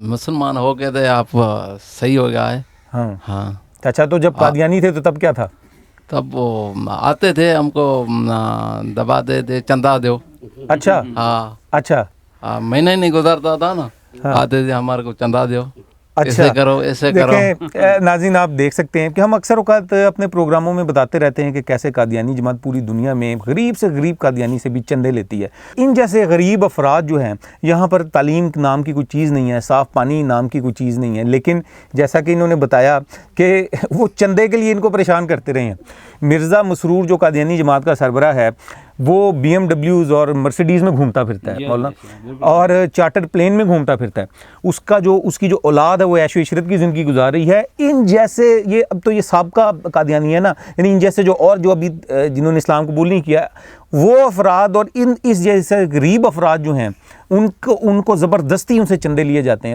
मुसलमान हो गए थे आप, सही हो गया है। हाँ हाँ, अच्छा, तो जब कादियानी थे तो तब क्या था? तब वो आते थे हमको दबा दे दे चंदा दो। अच्छा हाँ अच्छा महीना ही नहीं गुजरता था ना, हाँ आते थे हमारे को चंदा दो, अच्छा। ऐसे करो ऐसे करो। देखें नाज़रीन, आप देख सकते हैं कि हम अक्सर औकात अपने प्रोग्रामों में बताते रहते हैं कि कैसे कादियानी जमात पूरी दुनिया में गरीब से गरीब कादियानी से भी चंदे लेती है। इन जैसे गरीब अफराद जो हैं, यहाँ पर तालीम नाम की कोई चीज़ नहीं है, साफ़ पानी नाम की कोई चीज़ नहीं है, लेकिन जैसा कि इन्होंने बताया कि वो चंदे के लिए इनको परेशान करते रहे हैं। मिर्ज़ा मसरूर जो कादियानी जमात का सरबराह है, वो BMWs और मर्सिडीज़ में घूमता फिरता है मौलाना, और चार्टर प्लेन में घूमता फिरता है। उसकी जो औलाद है वो ऐशो इशरत की ज़िंदगी गुजार रही है। इन जैसे ये अब तो ये साबका कादियानी है ना, यानी इन जैसे जो और जो अभी जिन्होंने इस्लाम कबूल नहीं किया, वो अफराद और इस जैसे गरीब अफराद जो हैं, उनको ज़बरदस्ती उनसे चंदे लिए जाते हैं।